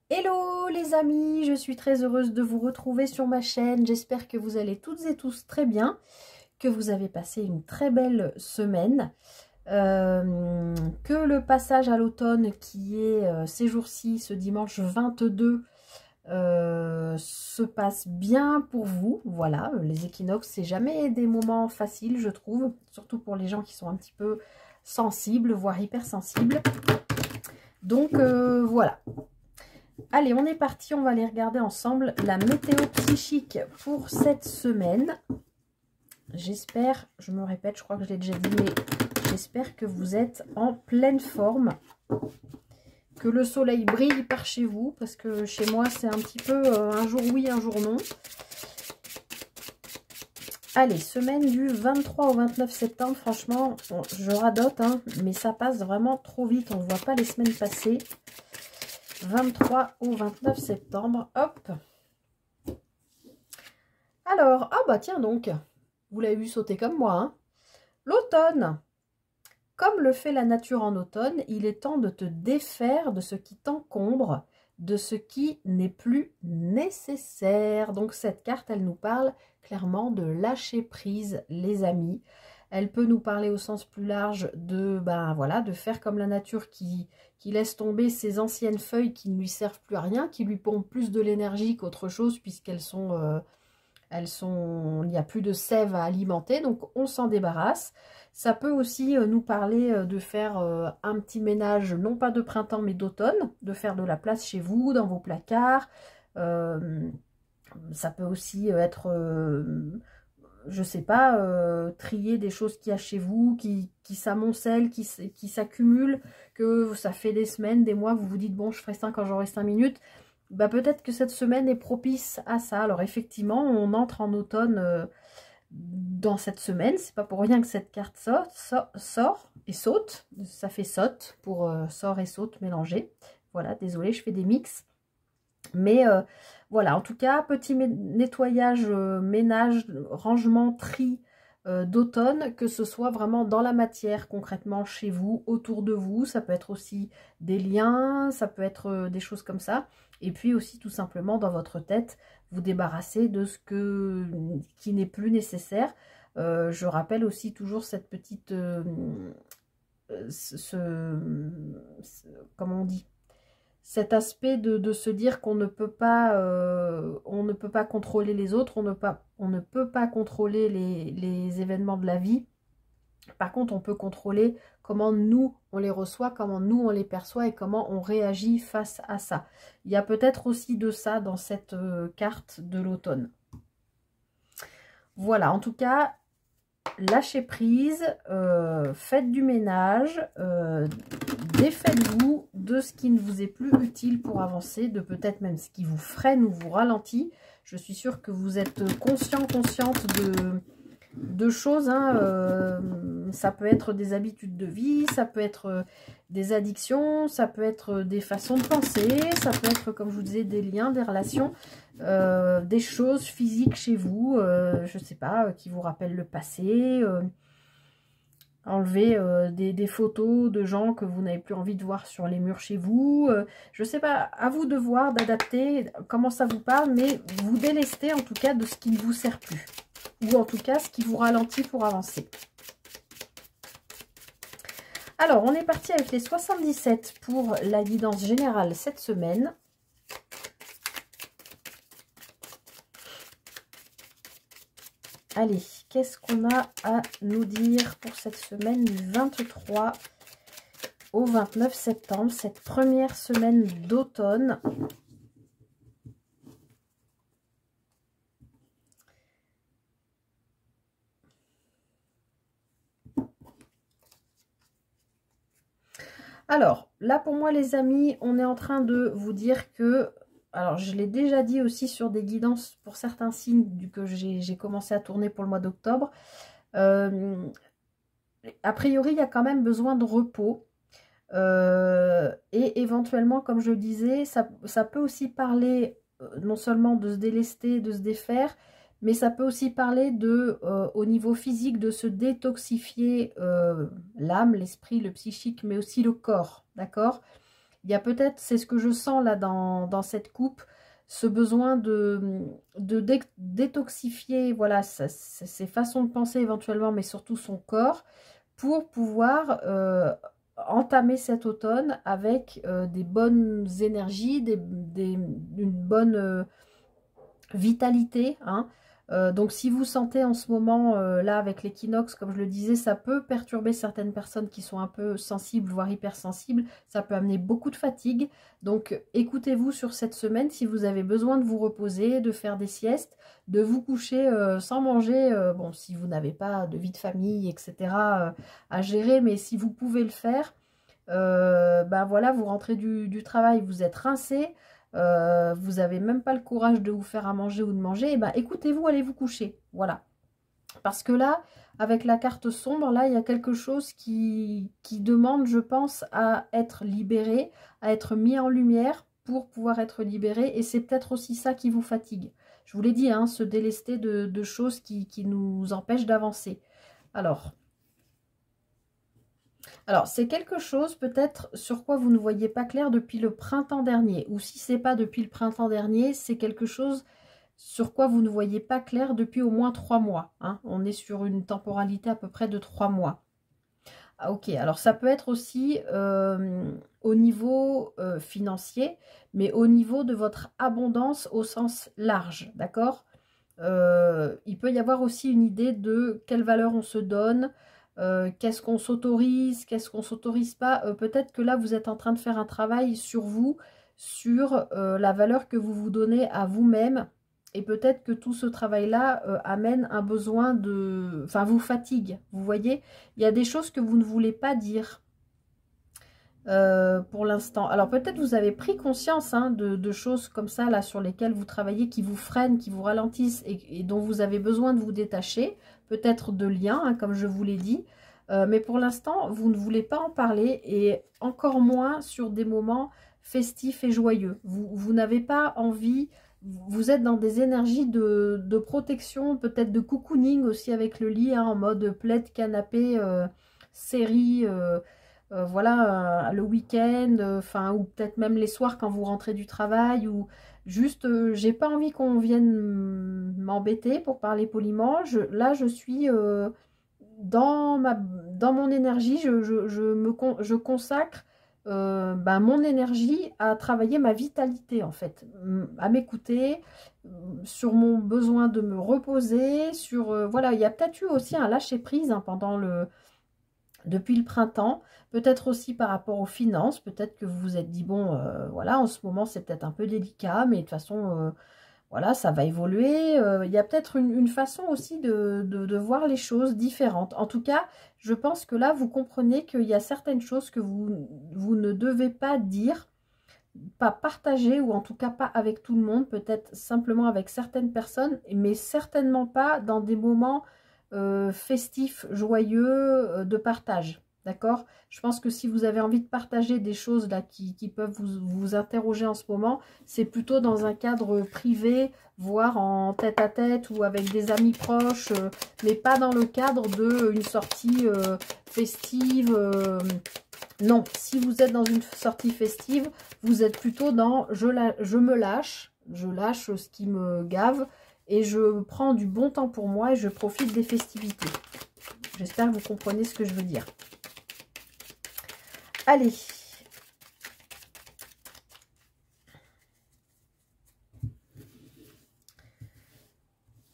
Hello les amis, je suis très heureuse de vous retrouver sur ma chaîne. J'espère que vous allez toutes et tous très bien, que vous avez passé une très belle semaine, que le passage à l'automne qui est ces jours-ci, ce dimanche 22, se passe bien pour vous. Voilà, les équinoxes, c'est jamais des moments faciles, je trouve, surtout pour les gens qui sont un petit peu sensibles, voire hypersensibles. Donc voilà. Allez, on est parti, on va aller regarder ensemble la météo psychique pour cette semaine. J'espère, je me répète, je crois que je l'ai déjà dit, mais j'espère que vous êtes en pleine forme, que le soleil brille par chez vous, parce que chez moi, c'est un petit peu un jour oui, un jour non. Allez, semaine du 23 au 29 septembre, franchement, je radote, hein, mais ça passe vraiment trop vite, on ne voit pas les semaines passer. 23 au 29 septembre, hop. Alors, ah bah tiens donc, vous l'avez vu sauter comme moi, hein. L'automne. Comme le fait la nature en automne, il est temps de te défaire de ce qui t'encombre, de ce qui n'est plus nécessaire. Donc cette carte, elle nous parle clairement de lâcher prise, les amis. Elle peut nous parler au sens plus large de, ben voilà, de faire comme la nature qui laisse tomber ses anciennes feuilles qui ne lui servent plus à rien, qui lui pompent plus de l'énergie qu'autre chose puisqu'elles sont... il n'y a plus de sève à alimenter, donc on s'en débarrasse. Ça peut aussi nous parler de faire un petit ménage, non pas de printemps mais d'automne, de faire de la place chez vous, dans vos placards. Ça peut aussi être, je sais pas, trier des choses qu'il y a chez vous, qui s'amoncellent, qui s'accumulent, que ça fait des semaines, des mois, vous vous dites, bon, je ferai ça quand j'aurai 5 minutes. Bah, peut-être que cette semaine est propice à ça. Alors effectivement, on entre en automne dans cette semaine. C'est pas pour rien que cette carte sort et saute. Ça fait saute pour sort et saute mélangé. Voilà, désolé, je fais des mix. Mais voilà, en tout cas, petit nettoyage, ménage, rangement, tri d'automne, que ce soit vraiment dans la matière, concrètement chez vous, autour de vous. Ça peut être aussi des liens, ça peut être des choses comme ça. Et puis aussi tout simplement dans votre tête, vous débarrasser de ce qui n'est plus nécessaire. Je rappelle aussi toujours cette petite... comment on dit, cet aspect de se dire qu'on ne peut pas contrôler les autres, on ne peut pas contrôler les événements de la vie. Par contre, on peut contrôler comment nous, on les reçoit, comment nous, on les perçoit et comment on réagit face à ça. Il y a peut-être aussi de ça dans cette carte de l'automne. Voilà, en tout cas, lâchez prise, faites du ménage, défaites-vous de ce qui ne vous est plus utile pour avancer, de peut-être même ce qui vous freine ou vous ralentit. Je suis sûre que vous êtes consciente de choses, hein. Ça peut être des habitudes de vie, ça peut être des addictions, ça peut être des façons de penser, ça peut être, comme je vous disais, des liens, des relations, des choses physiques chez vous, je ne sais pas, qui vous rappellent le passé, enlever des photos de gens que vous n'avez plus envie de voir sur les murs chez vous, je ne sais pas, à vous de voir, d'adapter comment ça vous parle, mais vous délestez en tout cas de ce qui ne vous sert plus, ou en tout cas ce qui vous ralentit pour avancer. Alors, on est parti avec les 77 pour la guidance générale cette semaine. Allez, qu'est-ce qu'on a à nous dire pour cette semaine du 23 au 29 septembre, cette première semaine d'automne? Alors, là pour moi les amis, on est en train de vous dire que, alors je l'ai déjà dit aussi sur des guidances pour certains signes que j'ai commencé à tourner pour le mois d'octobre, a priori il y a quand même besoin de repos, et éventuellement comme je le disais, ça peut aussi parler non seulement de se délester, de se défaire, mais ça peut aussi parler de, au niveau physique, de se détoxifier l'âme, l'esprit, le psychique, mais aussi le corps, d'accord? Il y a peut-être, c'est ce que je sens là dans cette coupe, ce besoin de détoxifier, voilà, ses façons de penser éventuellement, mais surtout son corps, pour pouvoir entamer cet automne avec des bonnes énergies, une bonne vitalité, hein. Donc si vous sentez en ce moment là avec l'équinoxe, comme je le disais, ça peut perturber certaines personnes qui sont un peu sensibles, voire hypersensibles, ça peut amener beaucoup de fatigue. Donc écoutez-vous sur cette semaine si vous avez besoin de vous reposer, de faire des siestes, de vous coucher sans manger, bon, si vous n'avez pas de vie de famille, etc. À gérer, mais si vous pouvez le faire, ben voilà, vous rentrez du travail, vous êtes rincé, vous n'avez même pas le courage de vous faire à manger ou de manger, et ben écoutez-vous, allez vous coucher, voilà. Parce que là, avec la carte sombre, là, il y a quelque chose qui demande, je pense, à être libéré, à être mis en lumière pour pouvoir être libéré, et c'est peut-être aussi ça qui vous fatigue. Je vous l'ai dit, hein, se délester de choses qui nous empêchent d'avancer. Alors, c'est quelque chose peut-être sur quoi vous ne voyez pas clair depuis le printemps dernier. Ou si c'est pas depuis le printemps dernier, c'est quelque chose sur quoi vous ne voyez pas clair depuis au moins 3 mois. Hein. On est sur une temporalité à peu près de 3 mois. Ah, ok, alors ça peut être aussi au niveau financier, mais au niveau de votre abondance au sens large, d'accord? Il peut y avoir aussi une idée de quelle valeur on se donne, qu'est-ce qu'on s'autorise, qu'est-ce qu'on s'autorise pas. Peut-être que là, vous êtes en train de faire un travail sur vous, sur la valeur que vous vous donnez à vous-même. Et peut-être que tout ce travail-là amène un besoin de... Enfin, vous fatigue, vous voyez. Il y a des choses que vous ne voulez pas dire. Pour l'instant. Alors peut-être vous avez pris conscience hein, de choses comme ça là sur lesquelles vous travaillez, qui vous freinent, qui vous ralentissent et dont vous avez besoin de vous détacher, peut-être de liens, hein, comme je vous l'ai dit. Mais pour l'instant, vous ne voulez pas en parler et encore moins sur des moments festifs et joyeux. Vous n'avez pas envie, vous êtes dans des énergies de protection, peut-être de cocooning aussi avec le lit, hein, en mode plaid, canapé, série... voilà, le week-end, enfin, ou peut-être même les soirs quand vous rentrez du travail, ou juste, j'ai pas envie qu'on vienne m'embêter pour parler poliment. Là, je suis dans mon énergie, je consacre ben, mon énergie à travailler ma vitalité, en fait, à m'écouter, sur mon besoin de me reposer, sur, voilà, il y a peut-être eu aussi un lâcher-prise hein, depuis le printemps, peut-être aussi par rapport aux finances, peut-être que vous vous êtes dit, bon, voilà, en ce moment, c'est peut-être un peu délicat, mais de toute façon, voilà, ça va évoluer. Il y a peut-être une façon aussi de voir les choses différentes. En tout cas, je pense que là, vous comprenez qu'il y a certaines choses que vous ne devez pas dire, pas partager, ou en tout cas pas avec tout le monde, peut-être simplement avec certaines personnes, mais certainement pas dans des moments festifs, joyeux, de partage. D'accord? Je pense que si vous avez envie de partager des choses là qui peuvent vous interroger en ce moment, c'est plutôt dans un cadre privé, voire en tête-à-tête ou avec des amis proches, mais pas dans le cadre d'une sortie festive. Non, si vous êtes dans une sortie festive, vous êtes plutôt dans je me lâche, je lâche ce qui me gave et je prends du bon temps pour moi et je profite des festivités. J'espère que vous comprenez ce que je veux dire. Allez.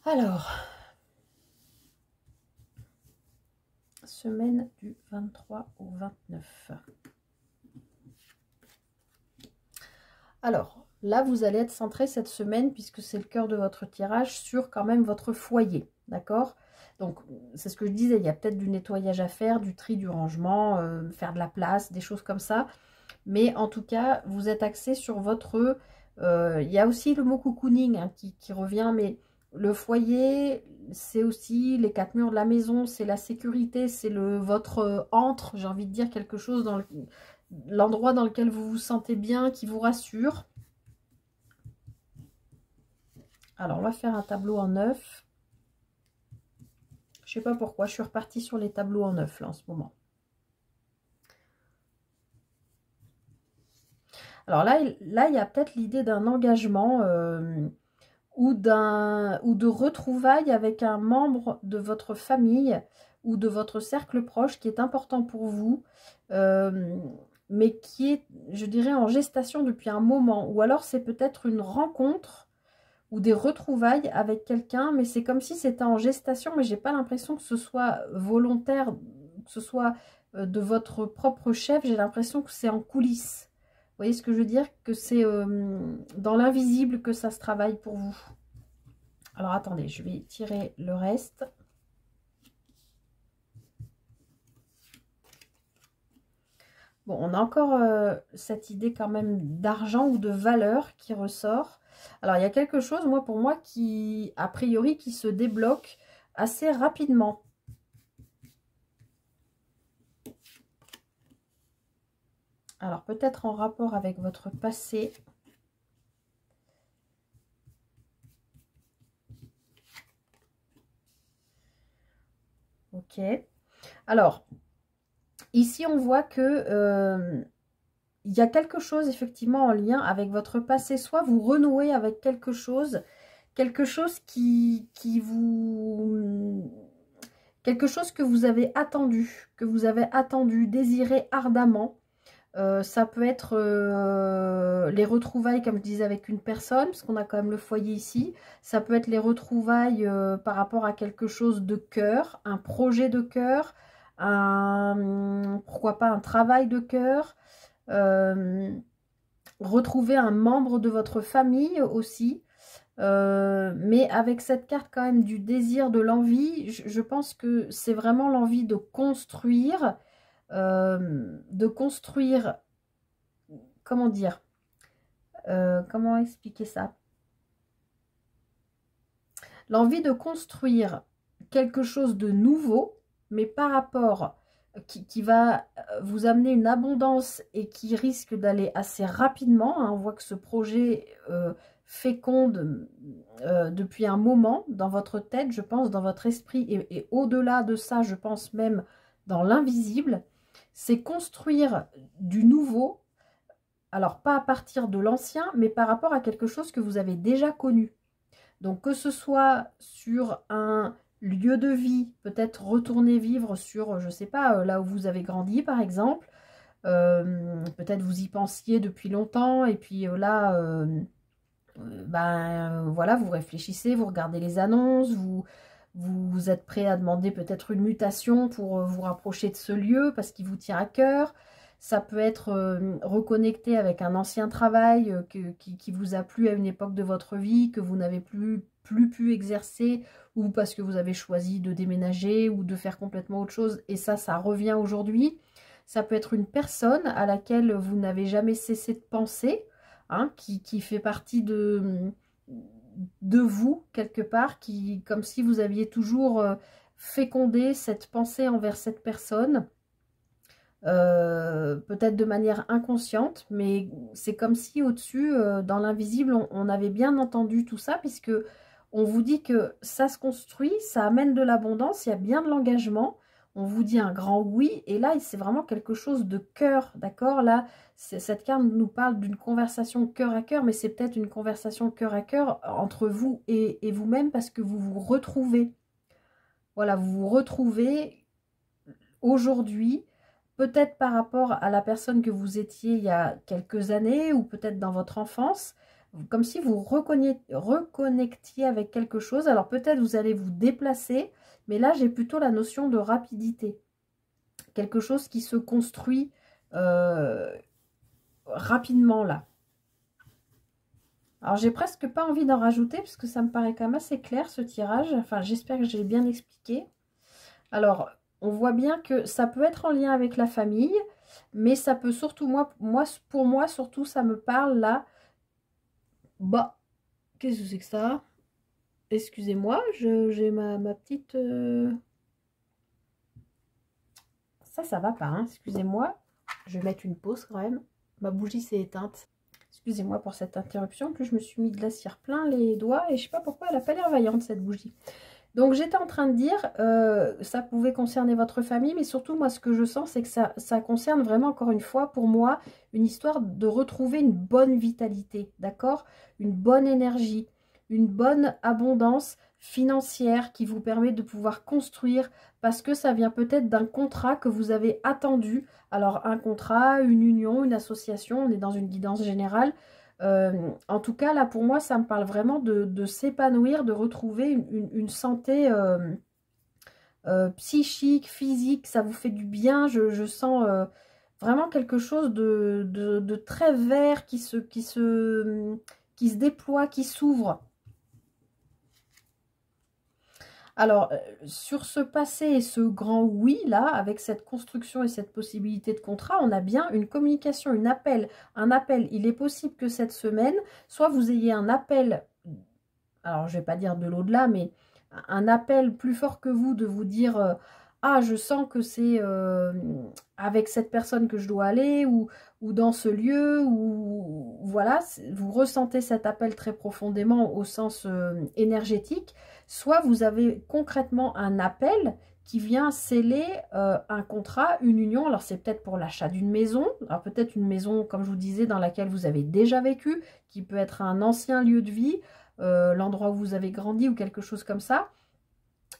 Alors, semaine du 23 au 29. Alors, là, vous allez être centré cette semaine, puisque c'est le cœur de votre tirage, sur quand même votre foyer, d'accord? Donc, c'est ce que je disais, il y a peut-être du nettoyage à faire, du tri, du rangement, faire de la place, des choses comme ça. Mais en tout cas, vous êtes axé sur votre... il y a aussi le mot cocooning hein, qui revient, mais le foyer, c'est aussi les 4 murs de la maison, c'est la sécurité, c'est votre antre, j'ai envie de dire quelque chose dans l'endroit dans lequel vous vous sentez bien, qui vous rassure. Alors, on va faire un tableau en 9. Je sais pas pourquoi, je suis repartie sur les tableaux en 9 là en ce moment. Alors là, il y a peut-être l'idée d'un engagement ou de retrouvailles avec un membre de votre famille ou de votre cercle proche qui est important pour vous, mais qui est, je dirais, en gestation depuis un moment. Ou alors c'est peut-être une rencontre ou des retrouvailles avec quelqu'un, mais c'est comme si c'était en gestation, mais j'ai pas l'impression que ce soit volontaire, que ce soit de votre propre chef. J'ai l'impression que c'est en coulisses. Vous voyez ce que je veux dire? Que c'est dans l'invisible que ça se travaille pour vous. Alors attendez, je vais tirer le reste. Bon, on a encore cette idée quand même d'argent ou de valeur qui ressort. Alors, il y a quelque chose, moi, pour moi, qui, a priori, qui se débloque assez rapidement. Alors, peut-être en rapport avec votre passé. Ok. Alors, ici, on voit que il y a quelque chose, effectivement, en lien avec votre passé. Soit vous renouez avec quelque chose qui vous... Quelque chose que vous avez attendu, désiré ardemment. Ça peut être les retrouvailles, comme je disais, avec une personne, parce qu'on a quand même le foyer ici. Ça peut être les retrouvailles par rapport à quelque chose de cœur, un projet de cœur, pourquoi pas un travail de cœur. Retrouver un membre de votre famille aussi. Mais avec cette carte quand même du désir, de l'envie, je pense que c'est vraiment l'envie de construire, comment dire, comment expliquer ça? L'envie de construire quelque chose de nouveau, mais par rapport, qui va vous amener une abondance et qui risque d'aller assez rapidement. Hein. On voit que ce projet féconde depuis un moment dans votre tête, je pense, dans votre esprit, et au-delà de ça, je pense même dans l'invisible. C'est construire du nouveau, alors pas à partir de l'ancien, mais par rapport à quelque chose que vous avez déjà connu. Donc que ce soit sur un lieu de vie, peut-être retourner vivre sur, je ne sais pas, là où vous avez grandi par exemple, peut-être vous y pensiez depuis longtemps et puis là, voilà, vous réfléchissez, vous regardez les annonces, vous êtes prêt à demander peut-être une mutation pour vous rapprocher de ce lieu parce qu'il vous tient à cœur. Ça peut être reconnecté avec un ancien travail qui vous a plu à une époque de votre vie, que vous n'avez plus pu exercer, ou parce que vous avez choisi de déménager ou de faire complètement autre chose, et ça revient aujourd'hui. Ça peut être une personne à laquelle vous n'avez jamais cessé de penser, hein, qui fait partie de vous, quelque part, comme si vous aviez toujours fécondé cette pensée envers cette personne. Peut-être de manière inconsciente, mais c'est comme si au-dessus, dans l'invisible, on avait bien entendu tout ça, puisque on vous dit que ça se construit, ça amène de l'abondance, il y a bien de l'engagement, on vous dit un grand oui, et là, c'est vraiment quelque chose de cœur, d'accord? Là, cette carte nous parle d'une conversation cœur à cœur, mais c'est peut-être une conversation cœur à cœur entre vous et vous-même, parce que vous vous retrouvez. Voilà, vous vous retrouvez aujourd'hui, peut-être par rapport à la personne que vous étiez il y a quelques années, ou peut-être dans votre enfance, comme si vous reconnectiez avec quelque chose. Alors peut-être vous allez vous déplacer, mais là j'ai plutôt la notion de rapidité. Quelque chose qui se construit rapidement là. Alors j'ai presque pas envie d'en rajouter, parce que ça me paraît quand même assez clair ce tirage. Enfin, j'espère que j'ai bien expliqué. Alors, on voit bien que ça peut être en lien avec la famille, mais ça peut surtout, pour moi, surtout, ça me parle là. Bah, qu'est-ce que c'est que ça? Excusez-moi, j'ai ma petite... Ça va pas, hein, excusez-moi. Je vais mettre une pause quand même. Ma bougie s'est éteinte. Excusez-moi pour cette interruption. En plus, je me suis mis de la cire plein les doigts et je sais pas pourquoi elle a pas l'air vaillante, cette bougie. Donc, j'étais en train de dire, ça pouvait concerner votre famille, mais surtout, moi, ce que je sens, c'est que ça concerne vraiment, encore une fois, pour moi, une histoire de retrouver une bonne vitalité, d'accord? Une bonne énergie, une bonne abondance financière qui vous permet de pouvoir construire, parce que ça vient peut-être d'un contrat que vous avez attendu. Alors, un contrat, une union, une association, on est dans une guidance générale. En tout cas, là, pour moi, ça me parle vraiment de s'épanouir, de retrouver une santé psychique, physique, ça vous fait du bien. Je sens vraiment quelque chose de très vert qui se déploie, qui s'ouvre. Alors, sur ce passé et ce grand oui, là, avec cette construction et cette possibilité de contrat, on a bien une communication, un appel. Il est possible que cette semaine, soit vous ayez un appel, alors je ne vais pas dire de l'au-delà, mais un appel plus fort que vous, de vous dire ah, je sens que c'est avec cette personne que je dois aller, ou dans ce lieu, ou voilà, vous ressentez cet appel très profondément au sens énergétique. Soit vous avez concrètement un appel qui vient sceller un contrat, une union. Alors c'est peut-être pour l'achat d'une maison, alors peut-être une maison, comme je vous disais, dans laquelle vous avez déjà vécu, qui peut être un ancien lieu de vie, l'endroit où vous avez grandi ou quelque chose comme ça.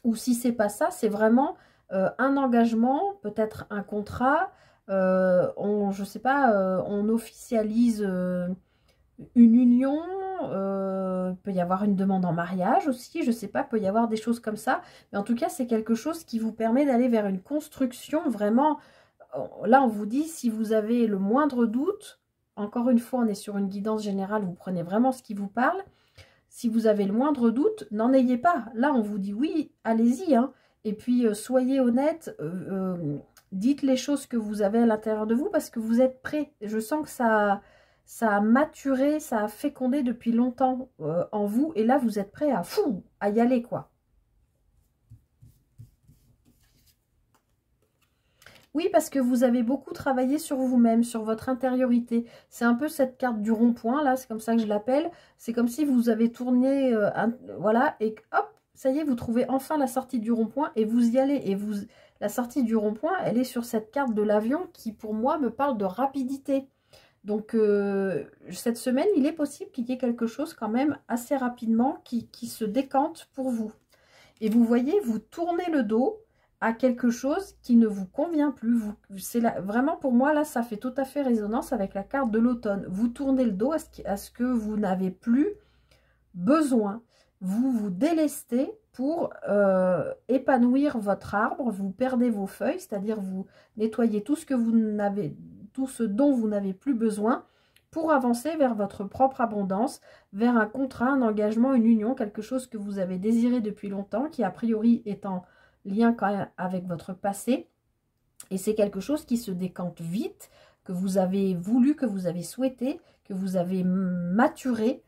Ou si c'est pas ça, c'est vraiment un engagement, peut-être un contrat, je sais pas, on officialise une union, il peut y avoir une demande en mariage aussi, je sais pas, il peut y avoir des choses comme ça. Mais en tout cas, c'est quelque chose qui vous permet d'aller vers une construction vraiment. Là, on vous dit, si vous avez le moindre doute, encore une fois, on est sur une guidance générale, vous prenez vraiment ce qui vous parle. Si vous avez le moindre doute, n'en ayez pas. Là, on vous dit oui, allez-y. Hein. Et puis, soyez honnête, dites les choses que vous avez à l'intérieur de vous parce que vous êtes prêts. Je sens que ça a maturé, ça a fécondé depuis longtemps en vous. Et là, vous êtes prêts à y aller, quoi. Oui, parce que vous avez beaucoup travaillé sur vous-même, sur votre intériorité. C'est un peu cette carte du rond-point, là, c'est comme ça que je l'appelle. C'est comme si vous avez tourné, voilà, et hop, ça y est, vous trouvez enfin la sortie du rond-point et vous y allez. Et la sortie du rond-point, elle est sur cette carte de l'avion qui, pour moi, me parle de rapidité. Donc, cette semaine, il est possible qu'il y ait quelque chose quand même assez rapidement qui se décante pour vous. Et vous voyez, vous tournez le dos à quelque chose qui ne vous convient plus. Vraiment, pour moi, là, ça fait tout à fait résonance avec la carte de l'automne. Vous tournez le dos à ce que vous n'avez plus besoin. Vous vous délestez pour épanouir votre arbre. Vous perdez vos feuilles, c'est-à-dire vous nettoyez tout ce dont vous n'avez plus besoin pour avancer vers votre propre abondance, vers un contrat, un engagement, une union, quelque chose que vous avez désiré depuis longtemps, qui a priori est en lien quand même avec votre passé. Et c'est quelque chose qui se décante vite, que vous avez voulu, que vous avez souhaité, que vous avez maturé.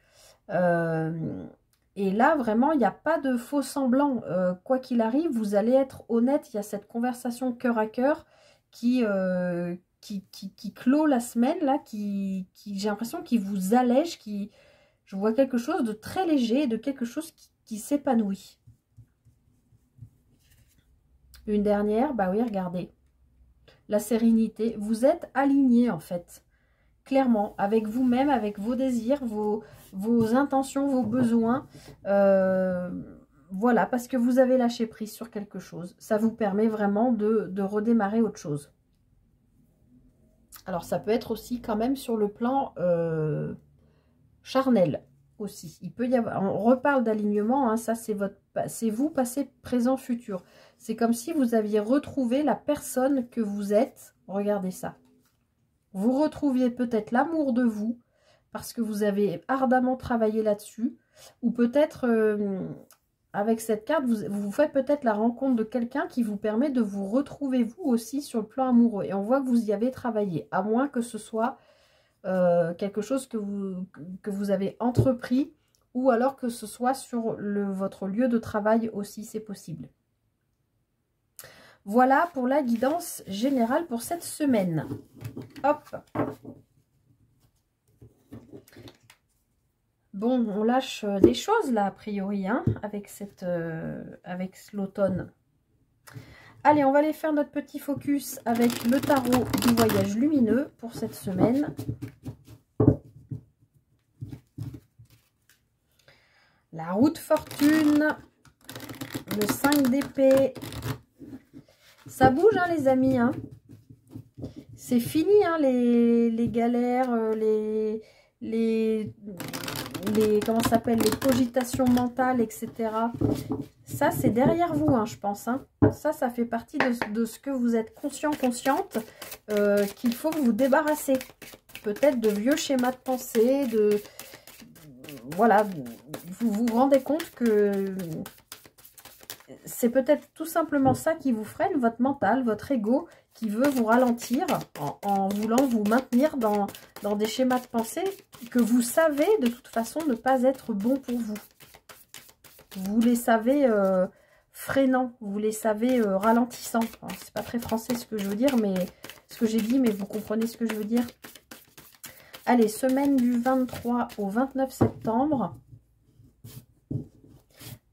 Et là, vraiment, il n'y a pas de faux semblant. Quoi qu'il arrive, vous allez être honnête. Il y a cette conversation cœur à cœur qui clôt la semaine, là, qui j'ai l'impression qu'il vous allège, je vois quelque chose de très léger, de quelque chose qui s'épanouit. Une dernière, bah oui, regardez. La sérénité, vous êtes aligné en fait, clairement, avec vous-même, avec vos désirs, vos intentions, vos besoins. Voilà, parce que vous avez lâché prise sur quelque chose. Ça vous permet vraiment de redémarrer autre chose. Alors, ça peut être aussi quand même sur le plan charnel aussi. Il peut y avoir, on reparle d'alignement, hein, ça c'est vous, passé, présent, futur. C'est comme si vous aviez retrouvé la personne que vous êtes. Regardez ça. Vous retrouviez peut-être l'amour de vous, parce que vous avez ardemment travaillé là-dessus. Ou peut-être, avec cette carte, vous faites peut-être la rencontre de quelqu'un qui vous permet de vous retrouver vous aussi sur le plan amoureux. Et on voit que vous y avez travaillé, à moins que ce soit quelque chose que vous avez entrepris, ou alors que ce soit sur votre lieu de travail aussi, c'est possible. Voilà pour la guidance générale pour cette semaine. Hop. Bon, on lâche des choses là, a priori, hein, avec avec l'automne. Allez, on va aller faire notre petit focus avec le tarot du voyage lumineux pour cette semaine. La roue de fortune, le 5 d'épée. Ça bouge, hein, les amis, hein. C'est fini, hein, les galères, comment ça s'appelle, les cogitations mentales, etc. Ça, c'est derrière vous, hein, je pense. Hein. Ça fait partie de ce que vous êtes consciente, qu'il faut vous débarrasser. Peut-être de vieux schémas de pensée, voilà, vous vous rendez compte que c'est peut-être tout simplement ça qui vous freine, votre mental, votre ego, qui veut vous ralentir en voulant vous maintenir dans des schémas de pensée que vous savez de toute façon ne pas être bons pour vous. Vous les savez freinants, vous les savez ralentissants. C'est pas très français ce que je veux dire, mais ce que j'ai dit, mais vous comprenez ce que je veux dire. Allez, semaine du 23 au 29 septembre.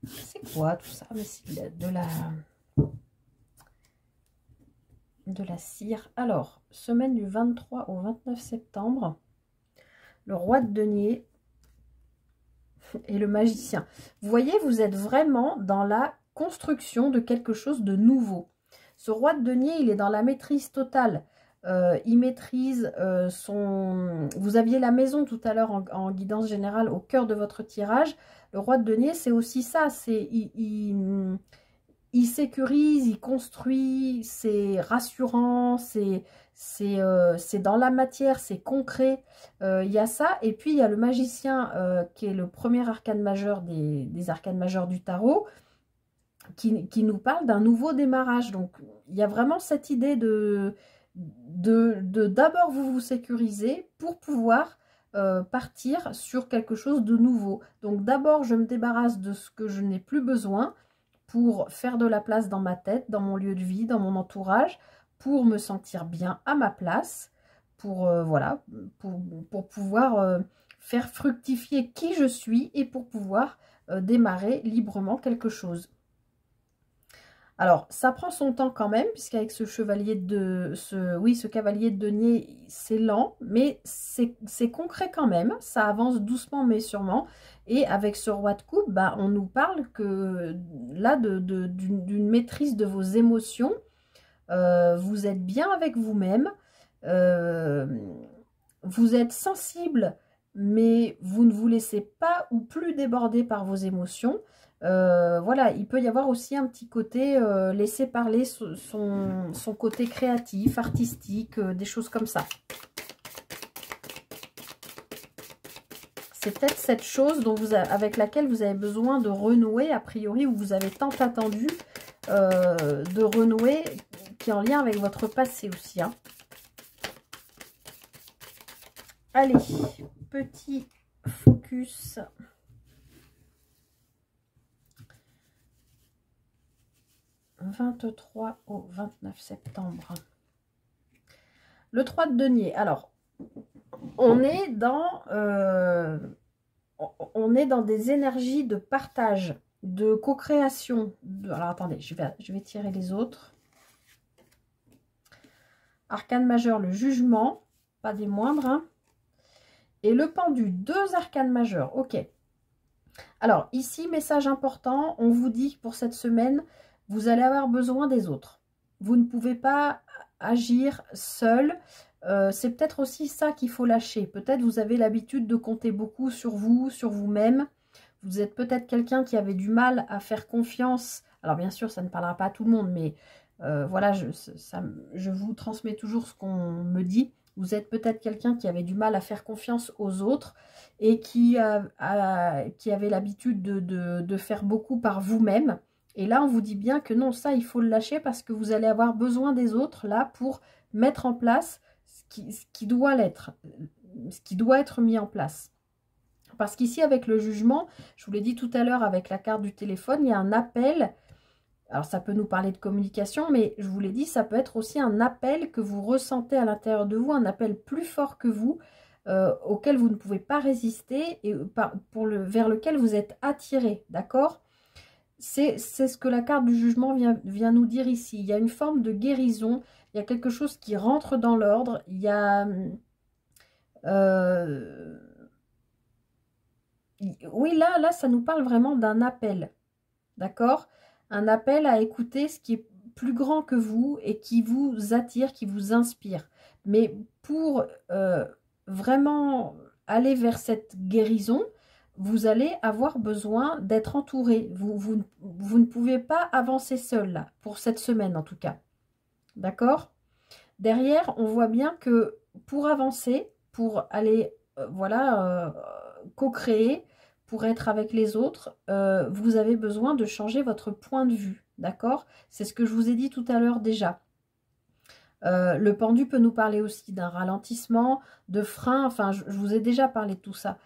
C'est quoi tout ça? Mais c'est de la cire. Alors, semaine du 23 au 29 septembre. Le roi de denier et le magicien. Vous voyez, vous êtes vraiment dans la construction de quelque chose de nouveau. Ce roi de denier, il est dans la maîtrise totale. Il maîtrise Vous aviez la maison tout à l'heure en guidance générale au cœur de votre tirage. Le roi de denier, c'est aussi ça. Il sécurise, il construit, c'est rassurant, c'est dans la matière, c'est concret. Il y a ça. Et puis, il y a le magicien qui est le premier arcane majeur des arcanes majeurs du tarot qui nous parle d'un nouveau démarrage. Donc, il y a vraiment cette idée d'abord vous sécuriser pour pouvoir partir sur quelque chose de nouveau. Donc, d'abord, je me débarrasse de ce que je n'ai plus besoin pour faire de la place dans ma tête, dans mon lieu de vie, dans mon entourage, pour me sentir bien à ma place, voilà, pour pouvoir faire fructifier qui je suis et pour pouvoir démarrer librement quelque chose. Alors, ça prend son temps quand même, puisqu'avec ce cavalier de denier, c'est lent, mais c'est concret quand même. Ça avance doucement mais sûrement. Et avec ce roi de coupe, bah, on nous parle que là d'une maîtrise de vos émotions. Vous êtes bien avec vous-même. Vous êtes sensible, mais vous ne vous laissez pas ou plus déborder par vos émotions. Voilà, il peut y avoir aussi un petit côté laisser parler son côté créatif, artistique, des choses comme ça. C'est peut-être cette chose avec laquelle vous avez besoin de renouer, a priori, ou vous avez tant attendu de renouer, qui est en lien avec votre passé aussi. Hein. Allez, petit focus. « 23 au 29 septembre. Le 3 de denier. Alors, on est dans des énergies de partage, de co-création. Alors, attendez, je vais tirer les autres. Arcane majeur, le jugement, pas des moindres. Hein. Et le pendu, 2 arcanes majeurs. Ok. Alors, ici, message important. On vous dit que pour cette semaine, vous allez avoir besoin des autres. Vous ne pouvez pas agir seul. C'est peut-être aussi ça qu'il faut lâcher. Peut-être vous avez l'habitude de compter beaucoup sur vous, sur vous-même. Vous êtes peut-être quelqu'un qui avait du mal à faire confiance. Alors bien sûr, ça ne parlera pas à tout le monde, mais voilà, je vous transmets toujours ce qu'on me dit. Vous êtes peut-être quelqu'un qui avait du mal à faire confiance aux autres et qui avait l'habitude de faire beaucoup par vous-même. Et là, on vous dit bien que non, ça, il faut le lâcher parce que vous allez avoir besoin des autres là pour mettre en place ce qui doit être mis en place. Parce qu'ici, avec le jugement, je vous l'ai dit tout à l'heure avec la carte du téléphone, il y a un appel. Alors, ça peut nous parler de communication, mais je vous l'ai dit, ça peut être aussi un appel que vous ressentez à l'intérieur de vous, un appel plus fort que vous, auquel vous ne pouvez pas résister et vers lequel vous êtes attiré, d'accord? C'est ce que la carte du jugement vient nous dire ici. Il y a une forme de guérison, il y a quelque chose qui rentre dans l'ordre, il y a... oui, là, ça nous parle vraiment d'un appel, d'accord? Un appel à écouter ce qui est plus grand que vous et qui vous attire, qui vous inspire. Mais pour vraiment aller vers cette guérison, vous allez avoir besoin d'être entouré. Vous ne pouvez pas avancer seul, là, pour cette semaine en tout cas. D'accord? Derrière, on voit bien que pour avancer, pour aller, voilà, co-créer, pour être avec les autres, vous avez besoin de changer votre point de vue. D'accord? C'est ce que je vous ai dit tout à l'heure déjà. Le pendu peut nous parler aussi d'un ralentissement, de frein, enfin je vous ai déjà parlé de tout ça.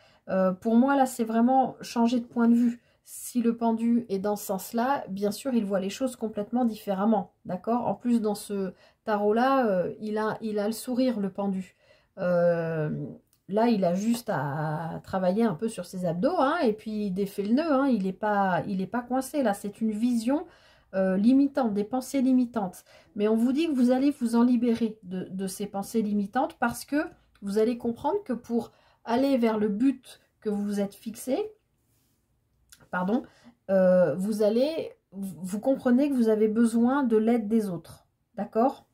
Pour moi là c'est vraiment changer de point de vue. Si le pendu est dans ce sens-là, bien sûr il voit les choses complètement différemment, d'accord? En plus dans ce tarot-là, il a le sourire le pendu. Là il a juste à travailler un peu sur ses abdos, hein, et puis il défait le nœud, hein, il est pas coincé là, c'est une vision limitante, des pensées limitantes. Mais on vous dit que vous allez vous en libérer de ces pensées limitantes parce que vous allez comprendre que pour aller vers le but que vous vous êtes fixé, pardon, vous comprenez que vous avez besoin de l'aide des autres. D'accord?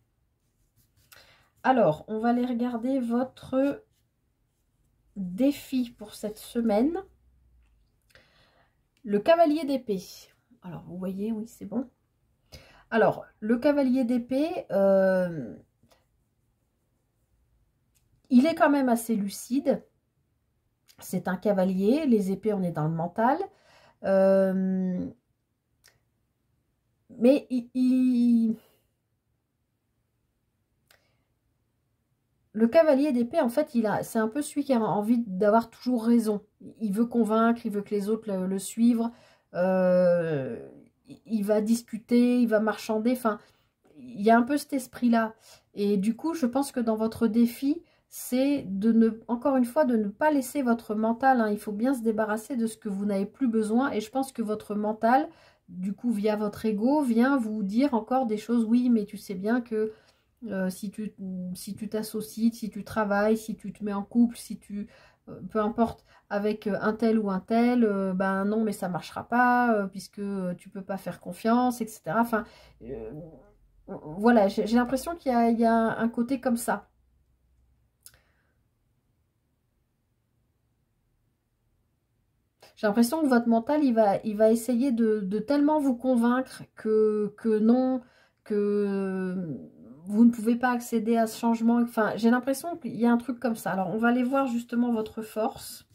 Alors, on va aller regarder votre défi pour cette semaine. Le cavalier d'épée. Alors, vous voyez, oui, c'est bon. Alors, le cavalier d'épée, il est quand même assez lucide. C'est un cavalier. Les épées, on est dans le mental. Mais le cavalier d'épée, en fait, c'est un peu celui qui a envie d'avoir toujours raison. Il veut convaincre, il veut que les autres le suivent. Il va discuter, il va marchander. Enfin, il y a un peu cet esprit-là. Et du coup, je pense que dans votre défi, c'est encore une fois, de ne pas laisser votre mental, hein, il faut bien se débarrasser de ce que vous n'avez plus besoin. Et je pense que votre mental, du coup, via votre ego, vient vous dire encore des choses. Oui, mais tu sais bien que si tu t'associes, si tu travailles, si tu te mets en couple, si tu... peu importe, avec un tel ou un tel, ben non, mais ça marchera pas, puisque tu peux pas faire confiance, etc. Enfin, voilà, j'ai l'impression qu'il y a un côté comme ça. J'ai l'impression que votre mental, il va essayer de tellement vous convaincre que non, que vous ne pouvez pas accéder à ce changement. Enfin, j'ai l'impression qu'il y a un truc comme ça. Alors, on va aller voir justement votre force.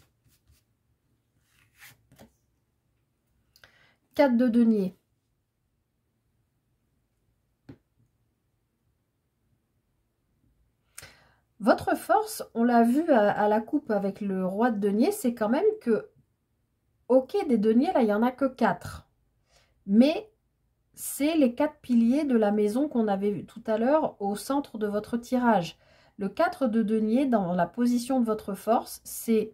4 de denier. Votre force, on l'a vu à la coupe avec le roi de denier, c'est quand même que, ok, des deniers, là, il n'y en a que 4. Mais c'est les 4 piliers de la maison qu'on avait vu tout à l'heure au centre de votre tirage. Le 4 de denier, dans la position de votre force, c'est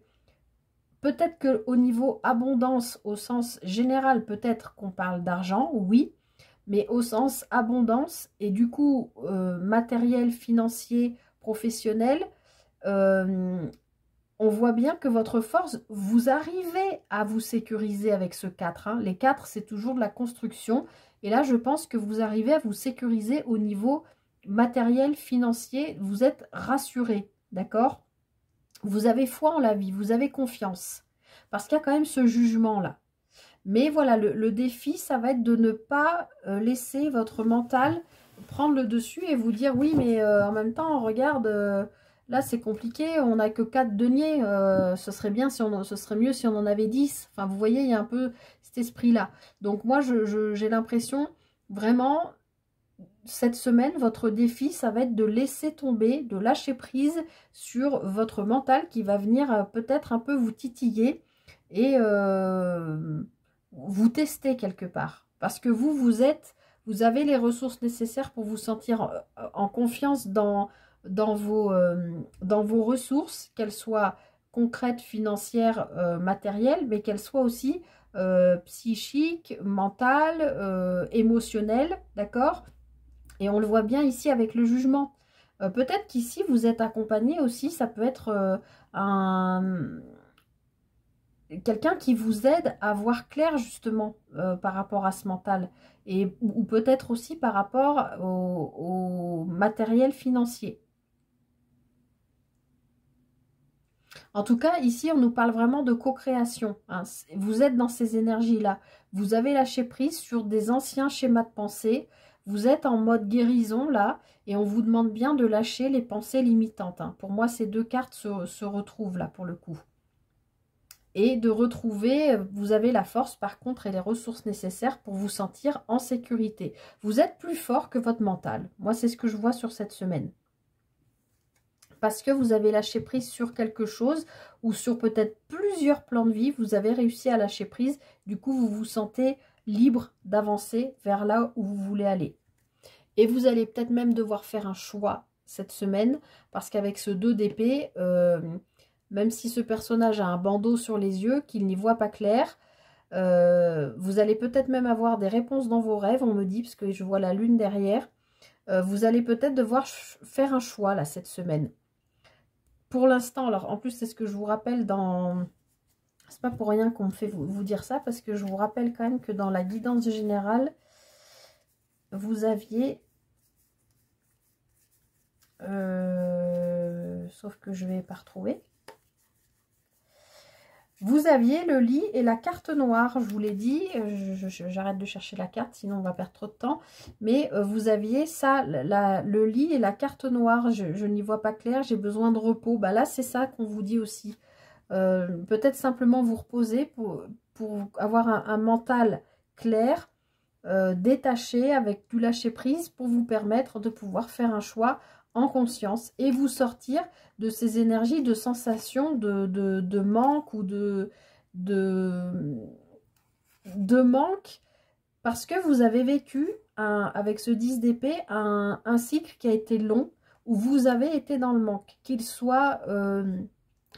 peut-être qu'au niveau abondance, au sens général, peut-être qu'on parle d'argent, oui, mais au sens abondance et du coup matériel, financier, professionnel, on voit bien que votre force, vous arrivez à vous sécuriser avec ce 4. Hein. Les 4, c'est toujours de la construction. Et là, je pense que vous arrivez à vous sécuriser au niveau matériel, financier. Vous êtes rassuré, d'accord? Vous avez foi en la vie, vous avez confiance. Parce qu'il y a quand même ce jugement-là. Mais voilà, le défi, ça va être de ne pas laisser votre mental prendre le dessus et vous dire, oui, mais en même temps, regarde, là, c'est compliqué, on n'a que 4 deniers, ce serait mieux si on en avait 10. Enfin, vous voyez, il y a un peu cet esprit-là. Donc, moi, j'ai l'impression, vraiment, cette semaine, votre défi, ça va être de laisser tomber, de lâcher prise sur votre mental qui va venir peut-être un peu vous titiller et vous tester quelque part. Parce que vous avez les ressources nécessaires pour vous sentir en confiance dans dans vos ressources, qu'elles soient concrètes, financières, matérielles, mais qu'elles soient aussi psychiques, mentales, émotionnelles, d'accord? Et on le voit bien ici avec le jugement. Peut-être qu'ici, vous êtes accompagné aussi, ça peut être quelqu'un qui vous aide à voir clair justement par rapport à ce mental. Ou peut-être aussi par rapport au matériel financier. En tout cas, ici, on nous parle vraiment de co-création. Hein. Vous êtes dans ces énergies-là. Vous avez lâché prise sur des anciens schémas de pensée. Vous êtes en mode guérison, là. Et on vous demande bien de lâcher les pensées limitantes. Hein. Pour moi, ces deux cartes se retrouvent, là, pour le coup. Et de retrouver, vous avez la force, par contre, et les ressources nécessaires pour vous sentir en sécurité. Vous êtes plus fort que votre mental. Moi, c'est ce que je vois sur cette semaine. Parce que vous avez lâché prise sur quelque chose ou sur peut-être plusieurs plans de vie, vous avez réussi à lâcher prise. Du coup, vous vous sentez libre d'avancer vers là où vous voulez aller. Et vous allez peut-être même devoir faire un choix cette semaine parce qu'avec ce 2 d'épée, même si ce personnage a un bandeau sur les yeux, qu'il n'y voit pas clair, vous allez peut-être même avoir des réponses dans vos rêves, on me dit, parce que je vois la lune derrière. Vous allez peut-être devoir faire un choix là cette semaine. Pour l'instant, alors en plus c'est ce que je vous rappelle dans... C'est pas pour rien qu'on me fait vous dire ça, parce que je vous rappelle quand même que dans la guidance générale, vous aviez... sauf que je ne vais pas retrouver. Vous aviez le lit et la carte noire, je vous l'ai dit, j'arrête de chercher la carte, sinon on va perdre trop de temps. Mais vous aviez ça, le lit et la carte noire, je n'y vois pas clair, j'ai besoin de repos. Bah là, c'est ça qu'on vous dit aussi. Peut-être simplement vous reposer pour avoir un mental clair, détaché, avec du lâcher prise, pour vous permettre de pouvoir faire un choix en conscience et vous sortir de ces énergies de sensation de manque ou de manque, parce que vous avez vécu avec ce 10 d'épée un cycle qui a été long, où vous avez été dans le manque, qu'il soit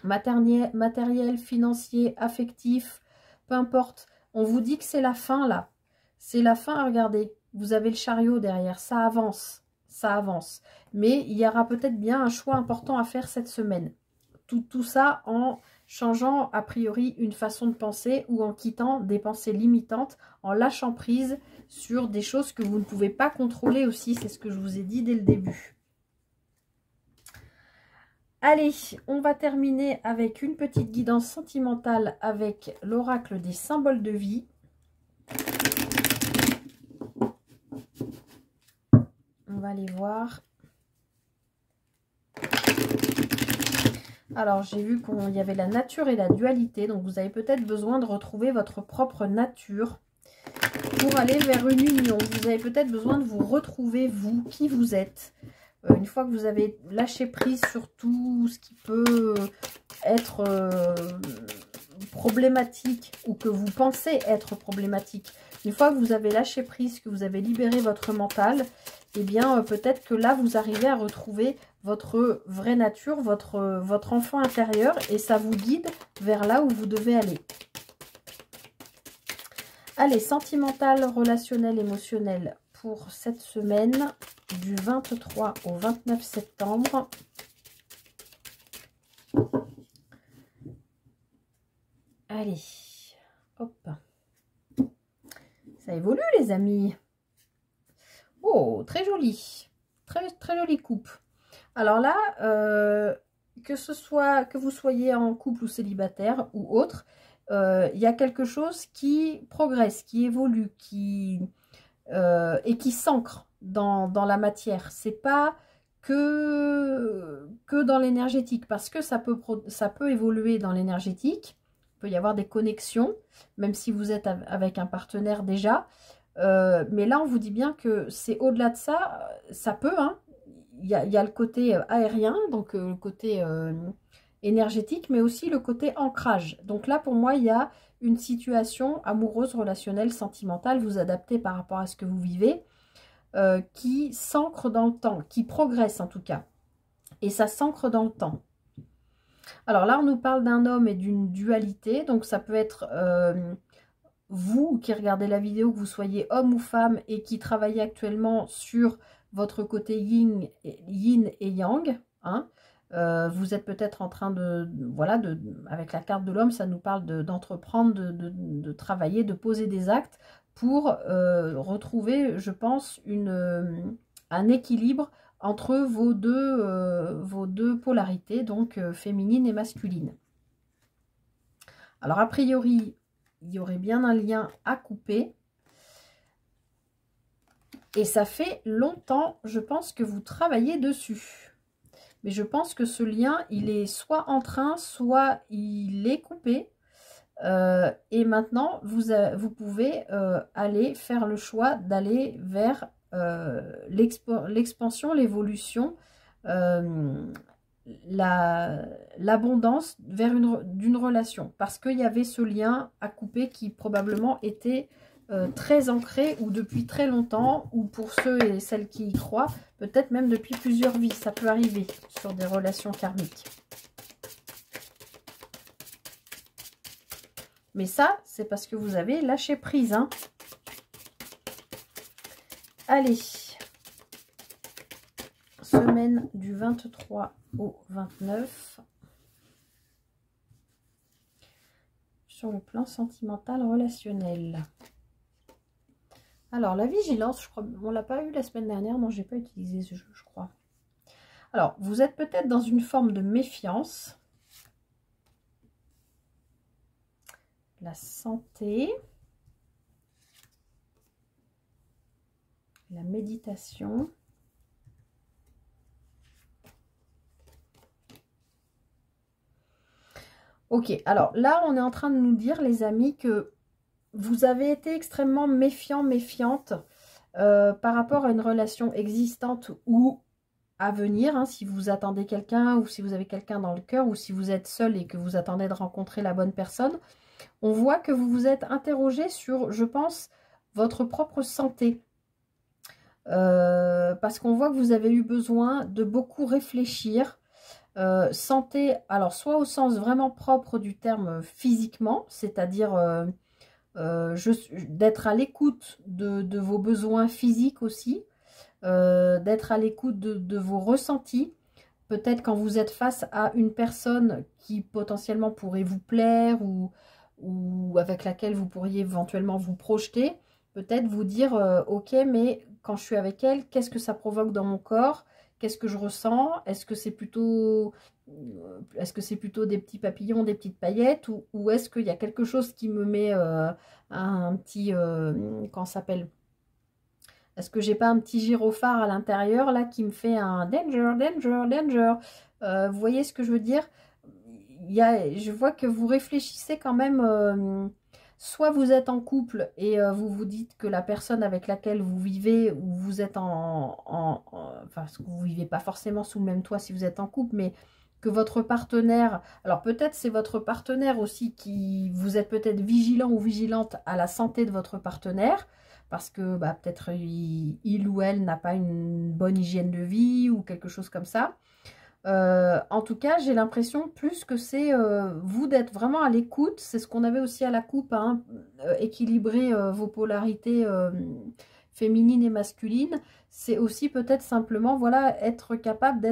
matériel, financier, affectif, peu importe. On vous dit que c'est la fin là, c'est la fin. Regardez, vous avez le chariot derrière, ça avance. Ça avance. Mais il y aura peut-être bien un choix important à faire cette semaine. Tout ça en changeant a priori une façon de penser ou en quittant des pensées limitantes, en lâchant prise sur des choses que vous ne pouvez pas contrôler aussi. C'est ce que je vous ai dit dès le début. Allez, on va terminer avec une petite guidance sentimentale avec l'oracle des symboles de vie. On va aller voir. Alors, j'ai vu qu'il y avait la nature et la dualité. Donc, vous avez peut-être besoin de retrouver votre propre nature pour aller vers une union. Vous avez peut-être besoin de vous retrouver, vous, qui vous êtes. Une fois que vous avez lâché prise sur tout ce qui peut être problématique ou que vous pensez être problématique. Une fois que vous avez lâché prise, que vous avez libéré votre mental, eh bien, peut-être que là, vous arrivez à retrouver votre vraie nature, votre enfant intérieur, et ça vous guide vers là où vous devez aller. Allez, sentimental, relationnel, émotionnel pour cette semaine du 23 au 29 septembre. Allez, hop. Ça évolue, les amis. Oh, très joli. Très, très jolie coupe. Alors là, que vous soyez en couple ou célibataire ou autre, il y a quelque chose qui progresse, qui évolue, et qui s'ancre dans la matière. C'est pas que dans l'énergétique, parce que ça peut évoluer dans l'énergétique. Il peut y avoir des connexions, même si vous êtes avec un partenaire déjà. Mais là, on vous dit bien que c'est au-delà de ça. Ça peut, hein. Il y a le côté aérien, donc le côté énergétique, mais aussi le côté ancrage. Donc là, pour moi, il y a une situation amoureuse, relationnelle, sentimentale, vous adaptez par rapport à ce que vous vivez, qui s'ancre dans le temps, qui progresse en tout cas. et ça s'ancre dans le temps. Alors là, on nous parle d'un homme et d'une dualité, donc ça peut être vous qui regardez la vidéo, que vous soyez homme ou femme et qui travaillez actuellement sur votre côté yin et yang, hein. Vous êtes peut-être en train de, voilà, avec la carte de l'homme, ça nous parle d'entreprendre, de travailler, de poser des actes pour retrouver, je pense, un équilibre entre vos deux polarités, donc féminine et masculine. Alors, a priori, il y aurait bien un lien à couper. Et ça fait longtemps, je pense, que vous travaillez dessus. Mais je pense que ce lien, il est soit en train, soit il est coupé. Et maintenant, vous pouvez aller faire le choix d'aller vers l'expansion, l'évolution, l'abondance vers d'une relation. Parce qu'il y avait ce lien à couper qui probablement était très ancré ou depuis très longtemps, ou pour ceux et celles qui y croient, peut-être même depuis plusieurs vies. Ça peut arriver sur des relations karmiques. Mais ça, c'est parce que vous avez lâché prise, hein. Allez. Semaine du 23 au 29. Sur le plan sentimental relationnel. Alors, la vigilance, je crois, on ne l'a pas eu la semaine dernière. Non, je n'ai pas utilisé ce jeu, je crois. Alors, vous êtes peut-être dans une forme de méfiance. La santé. La méditation. Ok, alors là, on est en train de nous dire, les amis, que vous avez été extrêmement méfiant, méfiante par rapport à une relation existante ou à venir, hein, si vous attendez quelqu'un ou si vous avez quelqu'un dans le cœur ou si vous êtes seul et que vous attendez de rencontrer la bonne personne. On voit que vous vous êtes interrogé sur, je pense, votre propre santé. Parce qu'on voit que vous avez eu besoin de beaucoup réfléchir. Santé, alors soit au sens vraiment propre du terme physiquement, c'est-à-dire d'être à l'écoute de vos besoins physiques aussi, d'être à l'écoute de vos ressentis. Peut-être quand vous êtes face à une personne qui potentiellement pourrait vous plaire ou avec laquelle vous pourriez éventuellement vous projeter, peut-être vous dire ok, mais quand je suis avec elle, qu'est-ce que ça provoque dans mon corps? Qu'est-ce que je ressens? Est-ce que c'est plutôt des petits papillons, des petites paillettes, ou est-ce qu'il y a quelque chose qui me met un petit comment ça s'appelle? Est-ce que j'ai pas un petit gyrophare à l'intérieur là qui me fait un danger, danger, danger? Vous voyez ce que je veux dire? Je vois que vous réfléchissez quand même. Soit vous êtes en couple et vous vous dites que la personne avec laquelle vous vivez, ou vous êtes enfin, vous ne vivez pas forcément sous le même toit si vous êtes en couple, mais que votre partenaire, alors peut-être c'est votre partenaire aussi qui, vous êtes peut-être vigilant ou vigilante à la santé de votre partenaire, parce que bah, peut-être il ou elle n'a pas une bonne hygiène de vie ou quelque chose comme ça. En tout cas, j'ai l'impression plus que c'est vous d'être vraiment à l'écoute. C'est ce qu'on avait aussi à la coupe, hein, équilibrer vos polarités féminines et masculines. C'est aussi peut-être simplement, voilà, être capable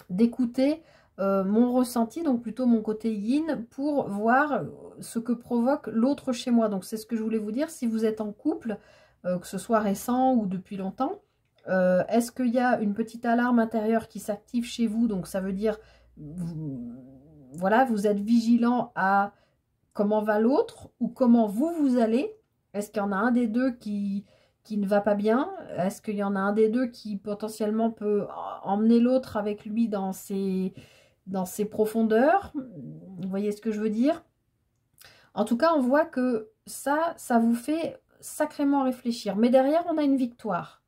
d'écouter mon ressenti, donc plutôt mon côté yin, pour voir ce que provoque l'autre chez moi. Donc c'est ce que je voulais vous dire. Si vous êtes en couple, que ce soit récent ou depuis longtemps, est-ce qu'il y a une petite alarme intérieure qui s'active chez vous? Donc ça veut dire, voilà, vous êtes vigilant à comment va l'autre ou comment vous allez. Est-ce qu'il y en a un des deux qui ne va pas bien? Est-ce qu'il y en a un des deux qui potentiellement peut emmener l'autre avec lui dans ses profondeurs? Vous voyez ce que je veux dire? En tout cas, on voit que ça vous fait sacrément réfléchir. Mais derrière, on a une victoire.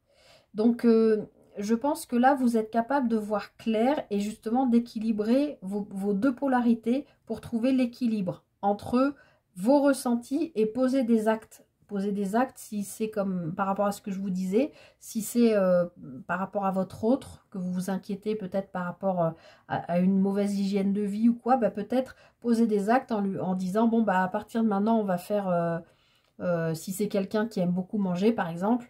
Donc, je pense que là, vous êtes capable de voir clair et justement d'équilibrer vos deux polarités pour trouver l'équilibre entre vos ressentis et poser des actes poser des actes, si c'est comme par rapport à ce que je vous disais, si c'est par rapport à votre autre, que vous vous inquiétez peut-être par rapport à une mauvaise hygiène de vie ou quoi, bah, peut-être poser des actes en disant, bon, bah, à partir de maintenant, on va faire, si c'est quelqu'un qui aime beaucoup manger, par exemple,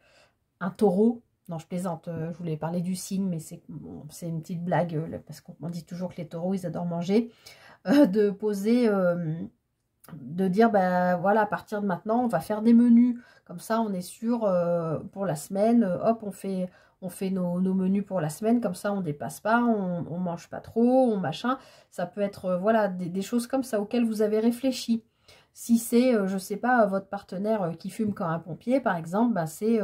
un taureau. Non, je plaisante, je voulais parler du signe, mais c'est bon, une petite blague, parce qu'on dit toujours que les taureaux, ils adorent manger. De poser, de dire, bah voilà, à partir de maintenant, on va faire des menus. Comme ça, on est sûr pour la semaine, hop, on fait nos menus pour la semaine. Comme ça, on dépasse pas, on mange pas trop, on machin. Ça peut être, voilà, des choses comme ça auxquelles vous avez réfléchi. Si c'est, je sais pas, votre partenaire qui fume comme un pompier, par exemple, bah c'est...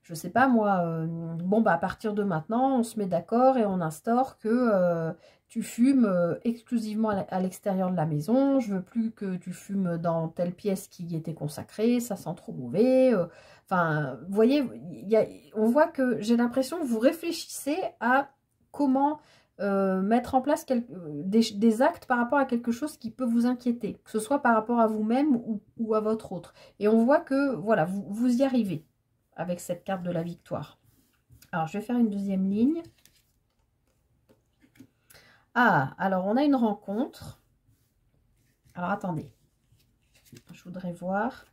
je sais pas moi, bon bah à partir de maintenant, on se met d'accord et on instaure que tu fumes exclusivement à l'extérieur de la maison. Je veux plus que tu fumes dans telle pièce qui était consacrée, ça sent trop mauvais. Enfin, vous voyez, on voit que j'ai l'impression que vous réfléchissez à comment mettre en place des actes par rapport à quelque chose qui peut vous inquiéter, que ce soit par rapport à vous-même ou à votre autre. Et on voit que, voilà, vous y arrivez avec cette carte de la victoire. Alors, je vais faire une deuxième ligne. Ah, alors on a une rencontre. Alors, attendez. Je voudrais voir.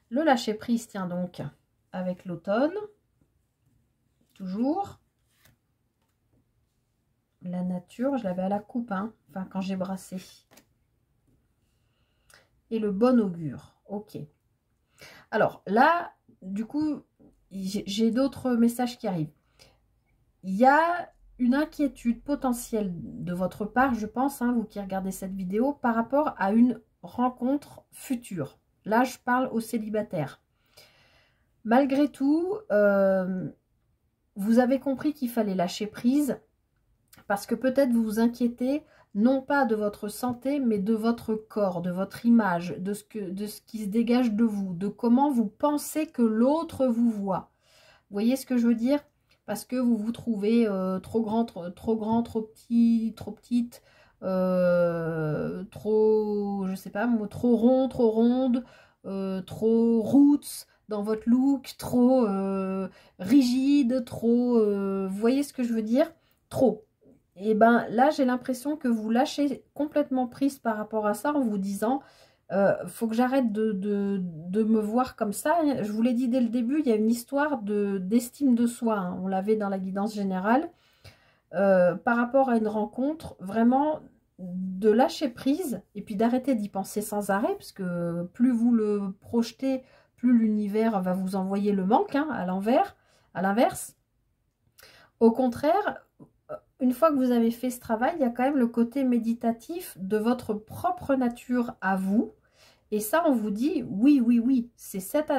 Le lâcher-prise tient donc avec l'automne. Toujours. La nature, je l'avais à la coupe, hein. Enfin, quand j'ai brassé. Et le bon augure. Ok. Alors, là, du coup, j'ai d'autres messages qui arrivent. Il y a une inquiétude potentielle de votre part, je pense, hein, vous qui regardez cette vidéo, par rapport à une rencontre future. Là, je parle aux célibataires. Malgré tout, vous avez compris qu'il fallait lâcher prise parce que peut-être vous vous inquiétez non pas de votre santé, mais de votre corps, de votre image, de ce qui se dégage de vous, de comment vous pensez que l'autre vous voit. Vous voyez ce que je veux dire? Parce que vous vous trouvez trop grand, trop petit, trop petite, trop, je sais pas, trop rond, trop ronde, trop roots dans votre look, trop rigide, trop... vous voyez ce que je veux dire? Trop. Et ben là, j'ai l'impression que vous lâchez complètement prise par rapport à ça en vous disant... faut que j'arrête de me voir comme ça. Je vous l'ai dit dès le début, il y a une histoire d'estime de soi. Hein. On l'avait dans la guidance générale. Par rapport à une rencontre, vraiment de lâcher prise et puis d'arrêter d'y penser sans arrêt, parce que plus vous le projetez, plus l'univers va vous envoyer le manque, hein, à l'inverse. Au contraire, une fois que vous avez fait ce travail, il y a quand même le côté méditatif de votre propre nature à vous. Et ça, on vous dit, oui, oui, oui, c'est cette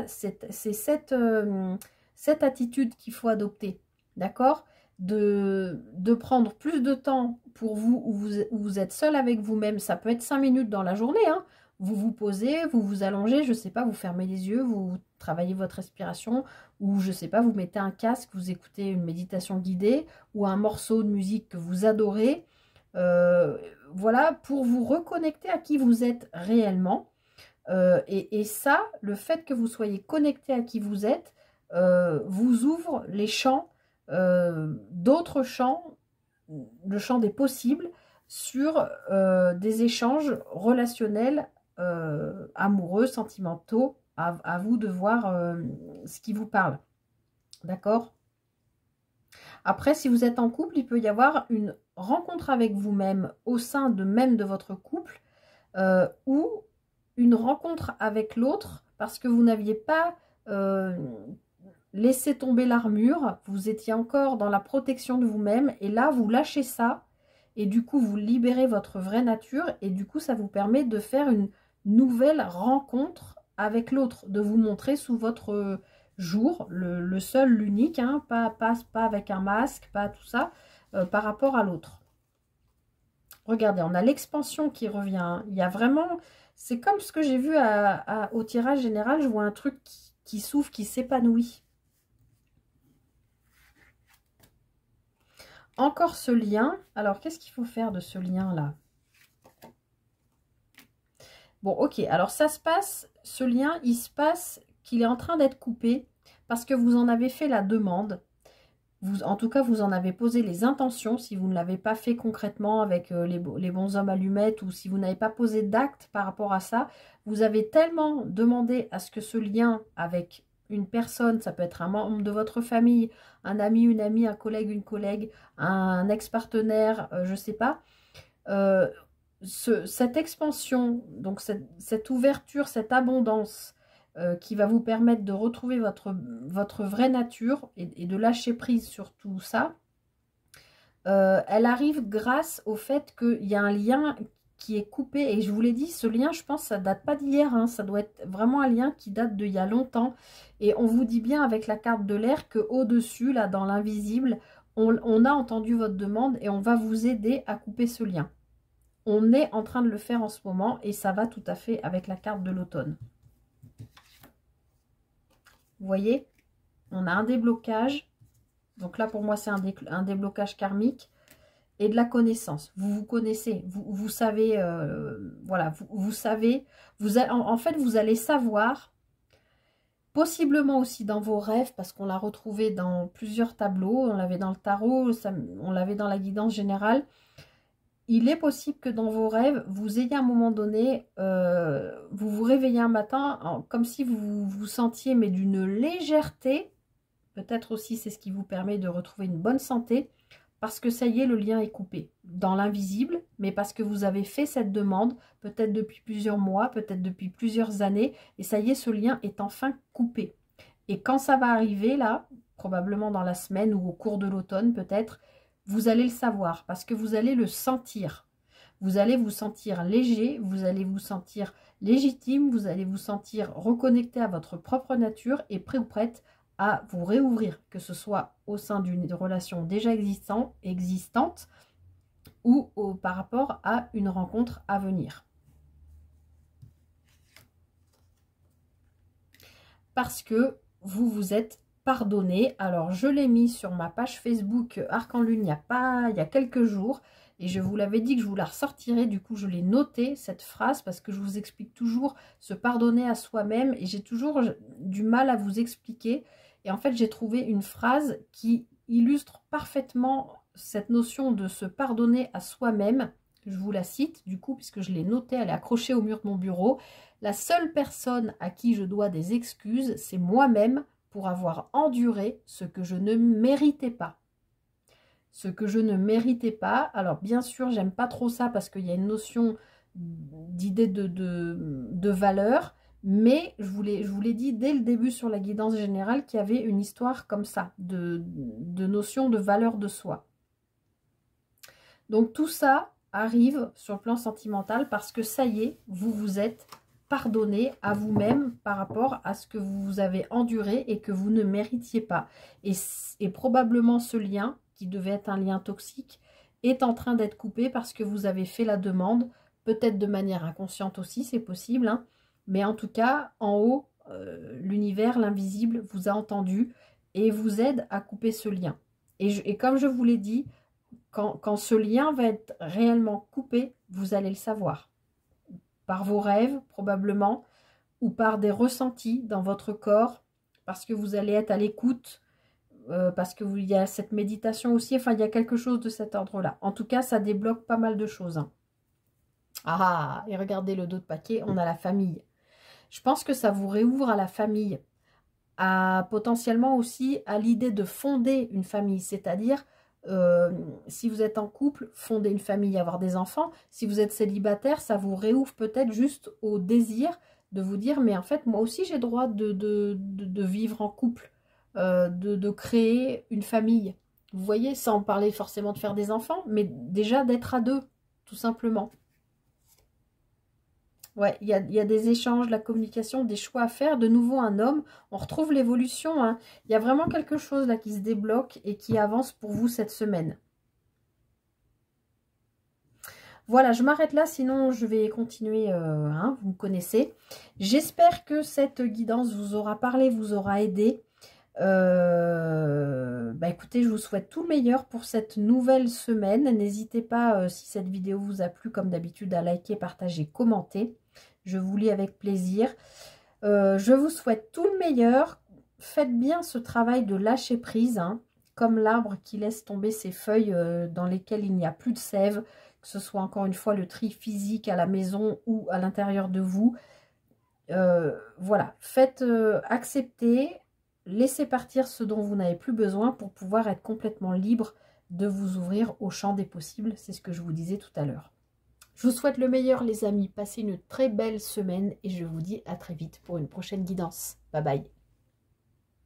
attitude qu'il faut adopter, d'accord, de prendre plus de temps pour vous, où vous êtes seul avec vous-même. Ça peut être 5 minutes dans la journée, hein. Vous vous posez, vous vous allongez, je ne sais pas, vous fermez les yeux, vous travaillez votre respiration, ou je ne sais pas, vous mettez un casque, vous écoutez une méditation guidée, ou un morceau de musique que vous adorez. Voilà, pour vous reconnecter à qui vous êtes réellement. Et ça, le fait que vous soyez connecté à qui vous êtes, vous ouvre les champs, d'autres champs, le champ des possibles, sur des échanges relationnels, amoureux, sentimentaux, à vous de voir ce qui vous parle. D'accord ? Après, si vous êtes en couple, il peut y avoir une rencontre avec vous-même au sein de votre couple, ou une rencontre avec l'autre parce que vous n'aviez pas laissé tomber l'armure, vous étiez encore dans la protection de vous-même et là vous lâchez ça et du coup vous libérez votre vraie nature et du coup ça vous permet de faire une nouvelle rencontre avec l'autre, de vous montrer sous votre jour, le seul, l'unique, hein, pas avec un masque, pas tout ça, par rapport à l'autre. Regardez, on a l'expansion qui revient, hein. Il y a vraiment... C'est comme ce que j'ai vu au tirage général, je vois un truc qui s'ouvre, qui s'épanouit. Encore ce lien. Alors, qu'est-ce qu'il faut faire de ce lien-là? Bon, ok. Alors, ça se passe, ce lien, il se passe qu'il est en train d'être coupé parce que vous en avez fait la demande. En tout cas, vous en avez posé les intentions, si vous ne l'avez pas fait concrètement avec les bons hommes allumettes, ou si vous n'avez pas posé d'acte par rapport à ça, vous avez tellement demandé à ce que ce lien avec une personne, ça peut être un membre de votre famille, un ami, une amie, un collègue, une collègue, un ex-partenaire, je ne sais pas, cette expansion, donc cette ouverture, cette abondance, qui va vous permettre de retrouver votre vraie nature et de lâcher prise sur tout ça, elle arrive grâce au fait qu'il y a un lien qui est coupé. Et je vous l'ai dit, ce lien, je pense, ça date pas d'hier, hein, ça doit être vraiment un lien qui date d'il y a longtemps. Et on vous dit bien avec la carte de l'air qu'au-dessus, là, dans l'invisible, on a entendu votre demande et on va vous aider à couper ce lien. On est en train de le faire en ce moment et ça va tout à fait avec la carte de l'automne. Vous voyez, on a un déblocage. Donc là, pour moi, c'est un déblocage karmique et de la connaissance. Vous vous connaissez, vous savez, voilà, vous savez, en fait, vous allez savoir, possiblement aussi dans vos rêves, parce qu'on l'a retrouvé dans plusieurs tableaux, on l'avait dans le tarot, on l'avait dans la guidance générale. Il est possible que dans vos rêves, vous ayez à un moment donné, vous vous réveillez un matin, comme si vous vous sentiez, mais d'une légèreté. Peut-être aussi c'est ce qui vous permet de retrouver une bonne santé, parce que ça y est, le lien est coupé dans l'invisible, mais parce que vous avez fait cette demande, peut-être depuis plusieurs mois, peut-être depuis plusieurs années, et ça y est, ce lien est enfin coupé. Et quand ça va arriver là, probablement dans la semaine ou au cours de l'automne peut-être, vous allez le savoir, parce que vous allez le sentir. Vous allez vous sentir léger, vous allez vous sentir légitime, vous allez vous sentir reconnecté à votre propre nature et prêt ou prête à vous réouvrir, que ce soit au sein d'une relation déjà existante ou par rapport à une rencontre à venir. Parce que vous vous êtes pardonné. Alors, je l'ai mis sur ma page Facebook Arc en Lune il y a quelques jours. Et je vous l'avais dit que je vous la ressortirais. Du coup, je l'ai noté, cette phrase, parce que je vous explique toujours se pardonner à soi-même. Et j'ai toujours du mal à vous expliquer. Et en fait, j'ai trouvé une phrase qui illustre parfaitement cette notion de se pardonner à soi-même. Je vous la cite, du coup, puisque je l'ai notée, elle est accrochée au mur de mon bureau. La seule personne à qui je dois des excuses, c'est moi-même pour avoir enduré ce que je ne méritais pas. Ce que je ne méritais pas. Alors, bien sûr, j'aime pas trop ça parce qu'il y a une notion d'idée de valeur. Mais je vous l'ai dit dès le début sur la guidance générale qu'il y avait une histoire comme ça, de notion de valeur de soi. Donc, tout ça arrive sur le plan sentimental parce que ça y est, vous vous êtes pardonner à vous-même par rapport à ce que vous avez enduré et que vous ne méritiez pas. Et probablement ce lien, qui devait être un lien toxique, est en train d'être coupé parce que vous avez fait la demande, peut-être de manière inconsciente aussi, c'est possible, hein, mais en tout cas, en haut, l'univers, l'invisible, vous a entendu et vous aide à couper ce lien. Et comme je vous l'ai dit, quand ce lien va être réellement coupé, vous allez le savoir. Par vos rêves, probablement, ou par des ressentis dans votre corps, parce que vous allez être à l'écoute, parce qu'il y a cette méditation aussi, enfin, il y a quelque chose de cet ordre-là. En tout cas, ça débloque pas mal de choses. Hein. Ah, et regardez le dos de paquet, on a la famille. Je pense que ça vous réouvre à la famille, potentiellement aussi à l'idée de fonder une famille, c'est-à-dire si vous êtes en couple, fonder une famille, avoir des enfants. Si vous êtes célibataire, ça vous réouvre peut-être juste au désir de vous dire, mais en fait, moi aussi, j'ai droit de vivre en couple, de créer une famille. Vous voyez, sans parler forcément de faire des enfants, mais déjà d'être à deux, tout simplement. Ouais, il y a des échanges, de la communication, des choix à faire. De nouveau, un homme. On retrouve l'évolution. Hein. Il y a vraiment quelque chose là qui se débloque et qui avance pour vous cette semaine. Voilà, je m'arrête là. Sinon, je vais continuer. Hein, vous me connaissez. J'espère que cette guidance vous aura parlé, vous aura aidé. Écoutez, je vous souhaite tout le meilleur pour cette nouvelle semaine. N'hésitez pas, si cette vidéo vous a plu, comme d'habitude, à liker, partager, commenter. Je vous lis avec plaisir. Je vous souhaite tout le meilleur. Faites bien ce travail de lâcher prise, hein, comme l'arbre qui laisse tomber ses feuilles dans lesquelles il n'y a plus de sève, que ce soit encore une fois le tri physique à la maison ou à l'intérieur de vous. Voilà, faites accepter, laissez partir ce dont vous n'avez plus besoin pour pouvoir être complètement libre de vous ouvrir au champ des possibles. C'est ce que je vous disais tout à l'heure. Je vous souhaite le meilleur les amis, passez une très belle semaine et je vous dis à très vite pour une prochaine guidance. Bye bye.